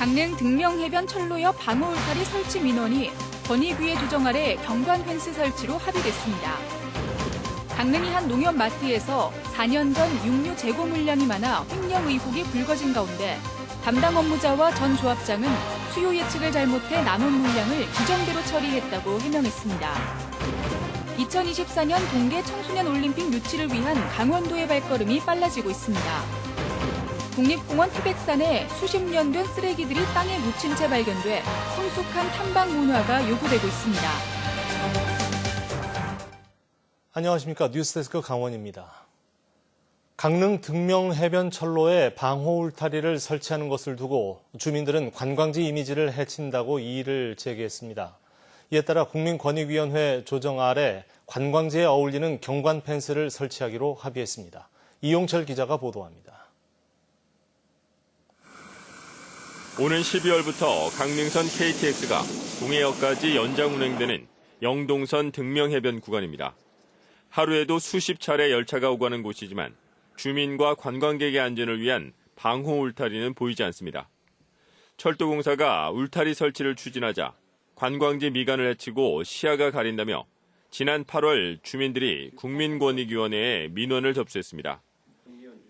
강릉 등명해변 철로 옆 방호 울타리 설치 민원이 권익위의 조정 아래 경관 펜스 설치로 합의됐습니다. 강릉의 한 농협마트에서 4년 전 육류 재고 물량이 많아 횡령 의혹이 불거진 가운데 담당 업무자와 전 조합장은 수요 예측을 잘못해 남은 물량을 규정대로 처리했다고 해명했습니다. 2024년 동계 청소년 올림픽 유치를 위한 강원도의 발걸음이 빨라지고 있습니다. 국립공원 티백산에 수십 년 된 쓰레기들이 땅에 묻힌 채 발견돼 성숙한 탐방 문화가 요구되고 있습니다. 안녕하십니까. 뉴스데스크 강원입니다. 강릉 등명해변 철로에 방호 울타리를 설치하는 것을 두고 주민들은 관광지 이미지를 해친다고 이의를 제기했습니다. 이에 따라 국민권익위원회 조정 아래 관광지에 어울리는 경관 펜스를 설치하기로 합의했습니다. 이용철 기자가 보도합니다. 오는 12월부터 강릉선 KTX가 동해역까지 연장 운행되는 영동선 등명해변 구간입니다. 하루에도 수십 차례 열차가 오고 가는 곳이지만 주민과 관광객의 안전을 위한 방호 울타리는 보이지 않습니다. 철도공사가 울타리 설치를 추진하자 관광지 미관을 해치고 시야가 가린다며 지난 8월 주민들이 국민권익위원회에 민원을 접수했습니다.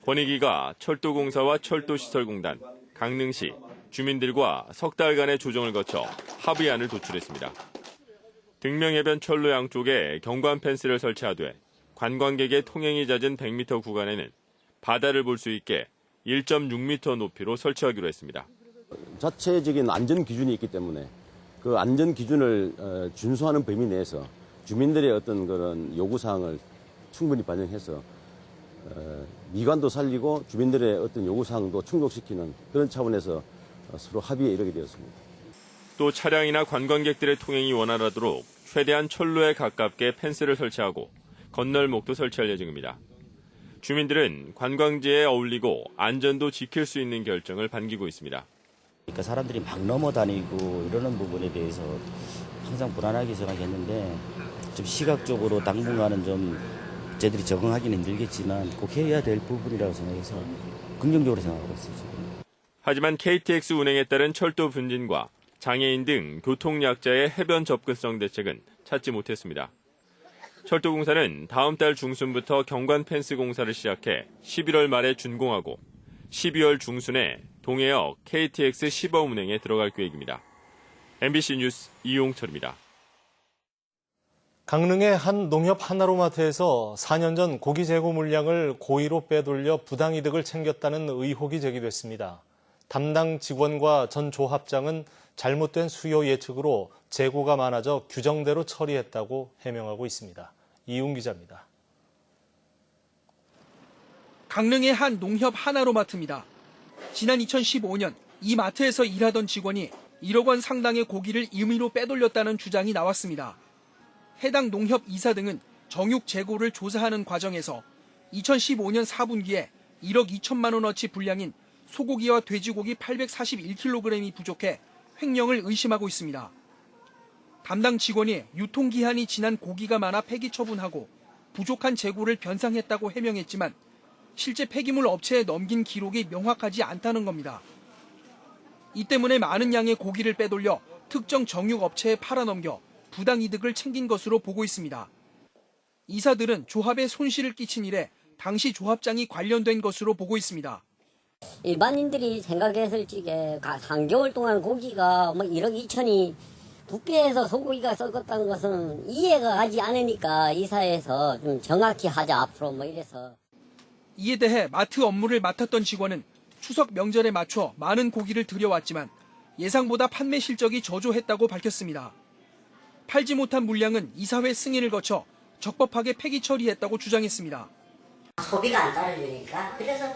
권익위가 철도공사와 철도시설공단, 강릉시, 주민들과 석 달간의 조정을 거쳐 합의안을 도출했습니다. 등명해변 철로 양쪽에 경관 펜스를 설치하되 관광객의 통행이 잦은 100m 구간에는 바다를 볼 수 있게 1.6m 높이로 설치하기로 했습니다. 자체적인 안전 기준이 있기 때문에 그 안전 기준을 준수하는 범위 내에서 주민들의 어떤 그런 요구사항을 충분히 반영해서 미관도 살리고 주민들의 어떤 요구사항도 충족시키는 그런 차원에서 서로 합의에 이르게 되었습니다. 또 차량이나 관광객들의 통행이 원활하도록 최대한 철로에 가깝게 펜스를 설치하고 건널목도 설치할 예정입니다. 주민들은 관광지에 어울리고 안전도 지킬 수 있는 결정을 반기고 있습니다. 그러니까 사람들이 막 넘어다니고 이러는 부분에 대해서 항상 불안하게 생각했는데 좀 시각적으로 당분간은 좀 저희들이 적응하기는 힘들겠지만 꼭 해야 될 부분이라고 생각해서 긍정적으로 생각하고 있습니다. 하지만 KTX 운행에 따른 철도 분진과 장애인 등 교통약자의 해변 접근성 대책은 찾지 못했습니다. 철도공사는 다음 달 중순부터 경관 펜스 공사를 시작해 11월 말에 준공하고 12월 중순에 동해역 KTX 시범 운행에 들어갈 계획입니다. MBC 뉴스 이용철입니다. 강릉의 한 농협 하나로마트에서 4년 전 고기 재고 물량을 고의로 빼돌려 부당이득을 챙겼다는 의혹이 제기됐습니다. 담당 직원과 전 조합장은 잘못된 수요 예측으로 재고가 많아져 규정대로 처리했다고 해명하고 있습니다. 이웅 기자입니다. 강릉의 한 농협 하나로마트입니다. 지난 2015년 이 마트에서 일하던 직원이 1억 원 상당의 고기를 임의로 빼돌렸다는 주장이 나왔습니다. 해당 농협 이사 등은 정육 재고를 조사하는 과정에서 2015년 4분기에 1억 2천만 원어치 분량인 소고기와 돼지고기 841kg이 부족해 횡령을 의심하고 있습니다. 담당 직원이 유통기한이 지난 고기가 많아 폐기 처분하고 부족한 재고를 변상했다고 해명했지만 실제 폐기물 업체에 넘긴 기록이 명확하지 않다는 겁니다. 이 때문에 많은 양의 고기를 빼돌려 특정 정육업체에 팔아넘겨 부당이득을 챙긴 것으로 보고 있습니다. 이사들은 조합에 손실을 끼친 일에 당시 조합장이 관련된 것으로 보고 있습니다. 일반인들이 생각했을 적에 한겨울 동안 고기가 1억 2천이 부패해서 소고기가 썩었다는 것은 이해가 가지 않으니까 이사에서 좀 정확히 하자 앞으로 이래서. 이에 대해 마트 업무를 맡았던 직원은 추석 명절에 맞춰 많은 고기를 들여왔지만 예상보다 판매 실적이 저조했다고 밝혔습니다. 팔지 못한 물량은 이사회 승인을 거쳐 적법하게 폐기 처리했다고 주장했습니다. 소비가 안 따라주니까 그래서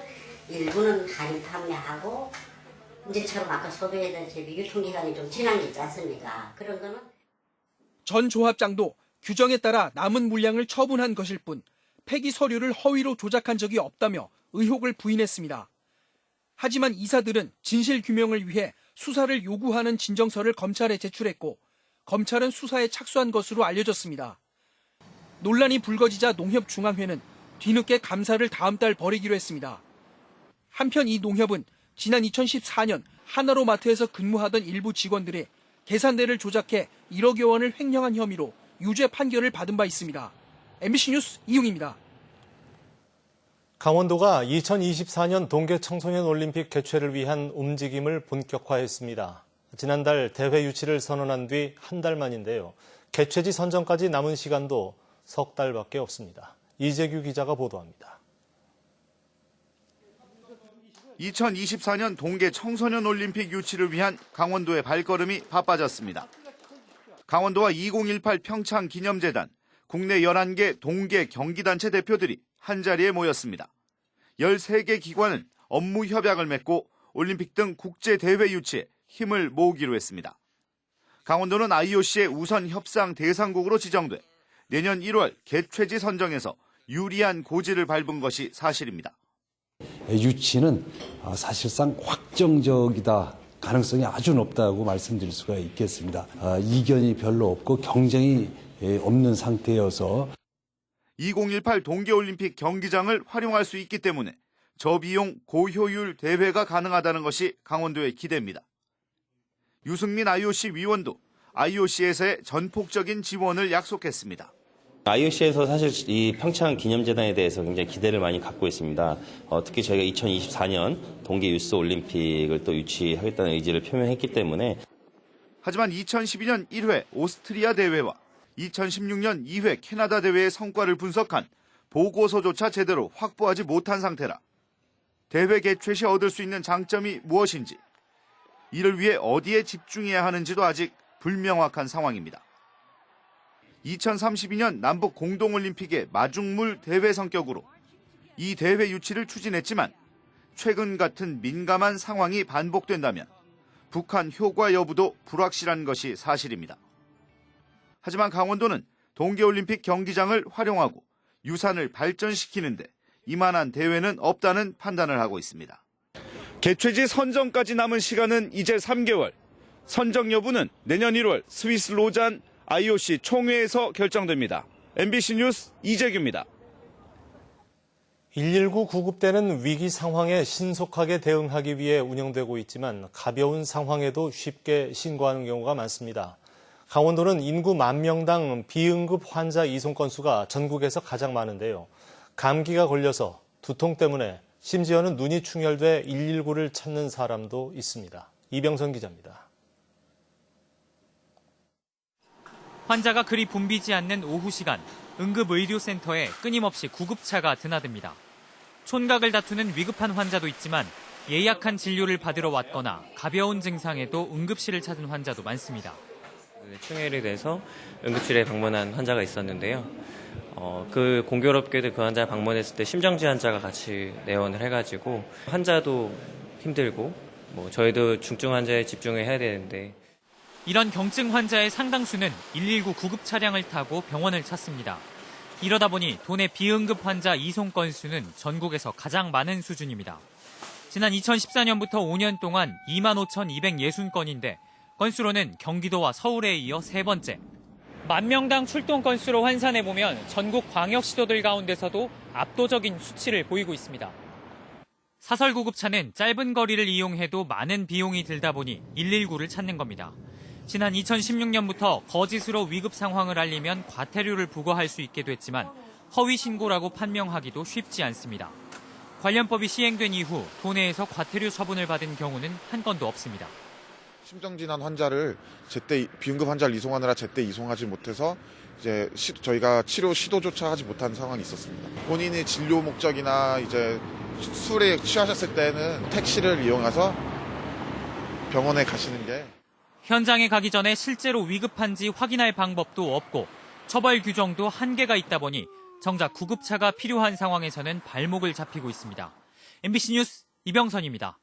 일부는 할인 판매하고 이제처럼 아까 소비에 대한 유통기간이 좀 지난 게 있지 않습니까? 그런 거는 전 조합장도 규정에 따라 남은 물량을 처분한 것일 뿐 폐기 서류를 허위로 조작한 적이 없다며 의혹을 부인했습니다. 하지만 이사들은 진실규명을 위해 수사를 요구하는 진정서를 검찰에 제출했고 검찰은 수사에 착수한 것으로 알려졌습니다. 논란이 불거지자 농협중앙회는 뒤늦게 감사를 다음 달 벌이기로 했습니다. 한편 이 농협은 지난 2014년 하나로마트에서 근무하던 일부 직원들이 계산대를 조작해 1억여 원을 횡령한 혐의로 유죄 판결을 받은 바 있습니다. MBC 뉴스 이용입니다. 강원도가 2024년 동계 청소년 올림픽 개최를 위한 움직임을 본격화했습니다. 지난달 대회 유치를 선언한 뒤 한 달 만인데요. 개최지 선정까지 남은 시간도 석 달밖에 없습니다. 이재규 기자가 보도합니다. 2024년 동계 청소년 올림픽 유치를 위한 강원도의 발걸음이 바빠졌습니다. 강원도와 2018 평창 기념재단, 국내 11개 동계 경기단체 대표들이 한자리에 모였습니다. 13개 기관은 업무 협약을 맺고 올림픽 등 국제대회 유치에 힘을 모으기로 했습니다. 강원도는 IOC의 우선 협상 대상국으로 지정돼 내년 1월 개최지 선정에서 유리한 고지를 밟은 것이 사실입니다. 유치는 사실상 확정적이다. 가능성이 아주 높다고 말씀드릴 수가 있겠습니다. 이견이 별로 없고 경쟁이 없는 상태여서 2018 동계올림픽 경기장을 활용할 수 있기 때문에 저비용 고효율 대회가 가능하다는 것이 강원도의 기대입니다. 유승민 IOC 위원도 IOC에서의 전폭적인 지원을 약속했습니다. IOC에서 사실 이 평창 기념재단에 대해서 굉장히 기대를 많이 갖고 있습니다. 특히 저희가 2024년 동계 유스 올림픽을 또 유치하겠다는 의지를 표명했기 때문에. 하지만 2012년 1회 오스트리아 대회와 2016년 2회 캐나다 대회의 성과를 분석한 보고서조차 제대로 확보하지 못한 상태라 대회 개최 시 얻을 수 있는 장점이 무엇인지, 이를 위해 어디에 집중해야 하는지도 아직 불명확한 상황입니다. 2032년 남북 공동올림픽의 마중물 대회 성격으로 이 대회 유치를 추진했지만 최근 같은 민감한 상황이 반복된다면 북한 효과 여부도 불확실한 것이 사실입니다. 하지만 강원도는 동계올림픽 경기장을 활용하고 유산을 발전시키는데 이만한 대회는 없다는 판단을 하고 있습니다. 개최지 선정까지 남은 시간은 이제 3개월. 선정 여부는 내년 1월 스위스 로잔 IOC 총회에서 결정됩니다. MBC 뉴스 이재규입니다. 119 구급대는 위기 상황에 신속하게 대응하기 위해 운영되고 있지만 가벼운 상황에도 쉽게 신고하는 경우가 많습니다. 강원도는 인구 10,000명당 비응급 환자 이송 건수가 전국에서 가장 많은데요. 감기가 걸려서 두통 때문에 심지어는 눈이 충혈돼 119를 찾는 사람도 있습니다. 이병선 기자입니다. 환자가 그리 붐비지 않는 오후 시간, 응급의료센터에 끊임없이 구급차가 드나듭니다. 촌각을 다투는 위급한 환자도 있지만 예약한 진료를 받으러 왔거나 가벼운 증상에도 응급실을 찾은 환자도 많습니다. 충혈이 돼서 응급실에 방문한 환자가 있었는데요. 그 공교롭게도 그 환자 방문했을 때 심정지 환자가 같이 내원을 해가지고 환자도 힘들고 저희도 중증 환자에 집중을 해야 되는데, 이런 경증 환자의 상당수는 119 구급 차량을 타고 병원을 찾습니다. 이러다 보니 도내 비응급 환자 이송 건수는 전국에서 가장 많은 수준입니다. 지난 2014년부터 5년 동안 25,260건인데 건수로는 경기도와 서울에 이어 세 번째. 10,000명당 출동 건수로 환산해보면 전국 광역시도들 가운데서도 압도적인 수치를 보이고 있습니다. 사설구급차는 짧은 거리를 이용해도 많은 비용이 들다 보니 119를 찾는 겁니다. 지난 2016년부터 거짓으로 위급 상황을 알리면 과태료를 부과할 수 있게 됐지만 허위 신고라고 판명하기도 쉽지 않습니다. 관련법이 시행된 이후 도내에서 과태료 처분을 받은 경우는 한 건도 없습니다. 심정진환 환자를 제때 비응급 환자를 이송하느라 제때 이송하지 못해서 이제 저희가 치료 시도조차 하지 못한 상황이 있었습니다. 본인이 진료 목적이나 이제 술에 취하셨을 때는 택시를 이용해서 병원에 가시는 게. 현장에 가기 전에 실제로 위급한지 확인할 방법도 없고 처벌 규정도 한계가 있다 보니 정작 구급차가 필요한 상황에서는 발목을 잡히고 있습니다. MBC 뉴스 이병선입니다.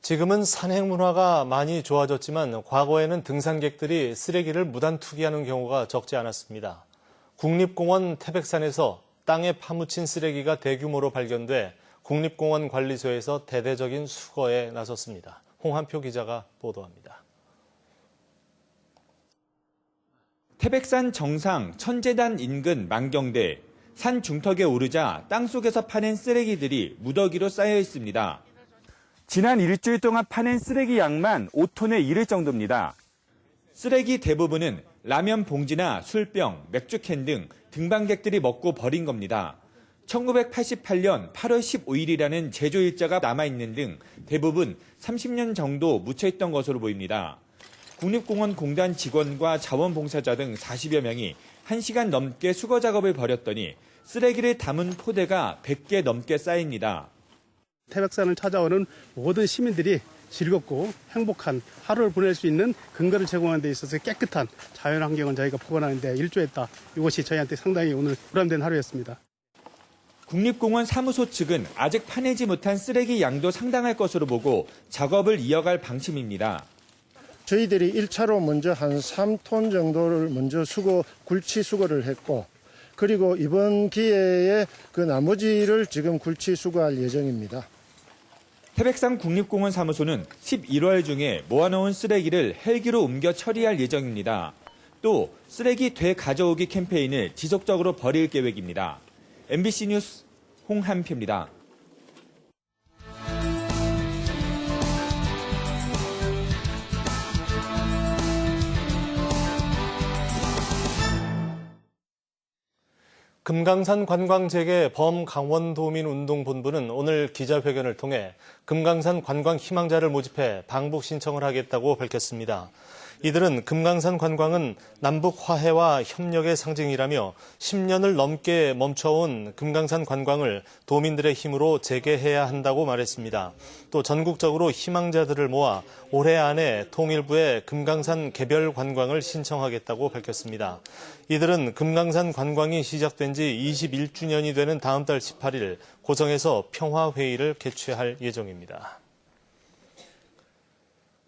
지금은 산행 문화가 많이 좋아졌지만 과거에는 등산객들이 쓰레기를 무단 투기하는 경우가 적지 않았습니다. 국립공원 태백산에서 땅에 파묻힌 쓰레기가 대규모로 발견돼 국립공원 관리소에서 대대적인 수거에 나섰습니다. 홍한표 기자가 보도합니다. 태백산 정상 천재단 인근 만경대, 산 중턱에 오르자 땅속에서 파낸 쓰레기들이 무더기로 쌓여 있습니다. 지난 일주일 동안 파낸 쓰레기 양만 5톤에 이를 정도입니다. 쓰레기 대부분은 라면 봉지나 술병, 맥주캔 등 등반객들이 먹고 버린 겁니다. 1988년 8월 15일이라는 제조일자가 남아있는 등 대부분 30년 정도 묻혀있던 것으로 보입니다. 국립공원공단 직원과 자원봉사자 등 40여 명이 1시간 넘게 수거 작업을 벌였더니 쓰레기를 담은 포대가 100개 넘게 쌓입니다. 태백산을 찾아오는 모든 시민들이 즐겁고 행복한 하루를 보낼 수 있는 근거를 제공하는 데 있어서 깨끗한 자연환경을 저희가 복원하는 데 일조했다. 이것이 저희한테 상당히 오늘 보람된 하루였습니다. 국립공원 사무소 측은 아직 파내지 못한 쓰레기 양도 상당할 것으로 보고 작업을 이어갈 방침입니다. 저희들이 1차로 먼저 한 3톤 정도를 먼저 굴치 수거를 했고, 그리고 이번 기회에 그 나머지를 지금 굴치 수거할 예정입니다. 태백산 국립공원 사무소는 11월 중에 모아놓은 쓰레기를 헬기로 옮겨 처리할 예정입니다. 또 쓰레기 되가져오기 캠페인을 지속적으로 벌일 계획입니다. MBC 뉴스 홍한표입니다. 금강산 관광재개 범강원도민운동본부는 오늘 기자회견을 통해 금강산 관광 희망자를 모집해 방북 신청을 하겠다고 밝혔습니다. 이들은 금강산 관광은 남북 화해와 협력의 상징이라며 10년을 넘게 멈춰온 금강산 관광을 도민들의 힘으로 재개해야 한다고 말했습니다. 또 전국적으로 희망자들을 모아 올해 안에 통일부에 금강산 개별 관광을 신청하겠다고 밝혔습니다. 이들은 금강산 관광이 시작된 지 21주년이 되는 다음 달 18일 고성에서 평화회의를 개최할 예정입니다.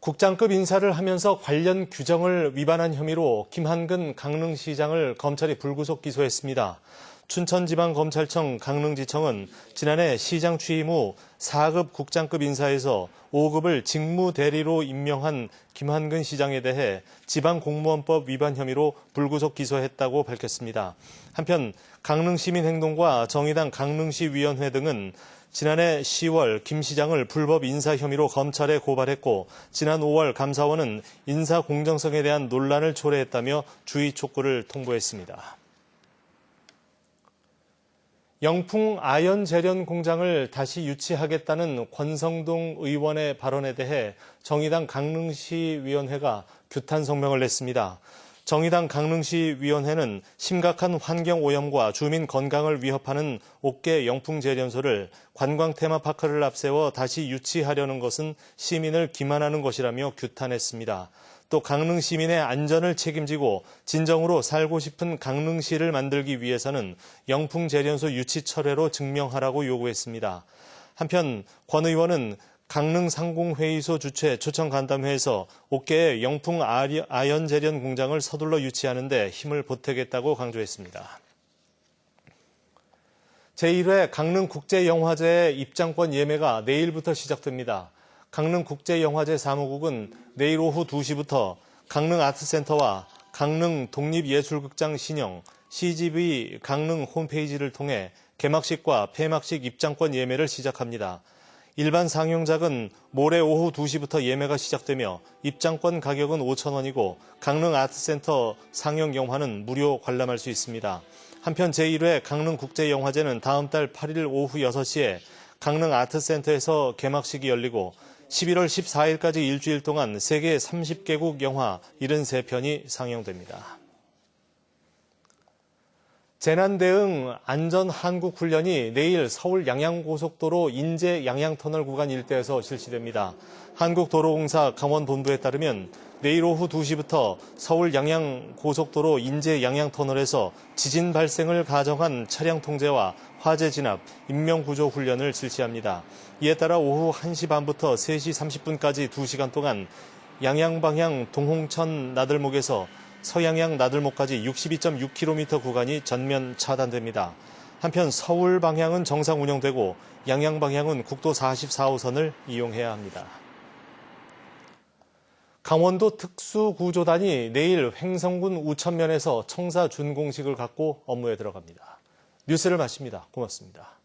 국장급 인사를 하면서 관련 규정을 위반한 혐의로 김한근 강릉시장을 검찰이 불구속 기소했습니다. 춘천지방검찰청 강릉지청은 지난해 시장 취임 후 4급 국장급 인사에서 5급을 직무대리로 임명한 김한근 시장에 대해 지방공무원법 위반 혐의로 불구속 기소했다고 밝혔습니다. 한편 강릉시민행동과 정의당 강릉시위원회 등은 지난해 10월 김 시장을 불법 인사 혐의로 검찰에 고발했고 지난 5월 감사원은 인사 공정성에 대한 논란을 초래했다며 주의 촉구를 통보했습니다. 영풍 아연 재련 공장을 다시 유치하겠다는 권성동 의원의 발언에 대해 정의당 강릉시위원회가 규탄 성명을 냈습니다. 정의당 강릉시위원회는 심각한 환경오염과 주민 건강을 위협하는 옥계 영풍재련소를 관광 테마파크를 앞세워 다시 유치하려는 것은 시민을 기만하는 것이라며 규탄했습니다. 또 강릉 시민의 안전을 책임지고 진정으로 살고 싶은 강릉시를 만들기 위해서는 영풍재련소 유치 철회로 증명하라고 요구했습니다. 한편 권 의원은 강릉상공회의소 주최 초청간담회에서 옥계의 영풍 아연재련 공장을 서둘러 유치하는 데 힘을 보태겠다고 강조했습니다. 제1회 강릉국제영화제 입장권 예매가 내일부터 시작됩니다. 강릉국제영화제 사무국은 내일 오후 2시부터 강릉아트센터와 강릉독립예술극장 신영, CGV 강릉 홈페이지를 통해 개막식과 폐막식 입장권 예매를 시작합니다. 일반 상영작은 모레 오후 2시부터 예매가 시작되며 입장권 가격은 5,000원이고 강릉아트센터 상영 영화는 무료 관람할 수 있습니다. 한편 제1회 강릉국제영화제는 다음 달 8일 오후 6시에 강릉아트센터에서 개막식이 열리고 11월 14일까지 일주일 동안 세계 30개국 영화 73편이 상영됩니다. 재난대응 안전한국훈련이 내일 서울 양양고속도로 인제 양양터널 구간 일대에서 실시됩니다. 한국도로공사 강원본부에 따르면 내일 오후 2시부터 서울 양양고속도로 인제 양양터널에서 지진 발생을 가정한 차량 통제와 화재 진압, 인명구조 훈련을 실시합니다. 이에 따라 오후 1시 반부터 3시 30분까지 2시간 동안 양양방향 동홍천 나들목에서 서양양 나들목까지 62.6km 구간이 전면 차단됩니다. 한편 서울 방향은 정상 운영되고 양양 방향은 국도 44호선을 이용해야 합니다. 강원도 특수구조단이 내일 횡성군 우천면에서 청사 준공식을 갖고 업무에 들어갑니다. 뉴스를 마칩니다. 고맙습니다.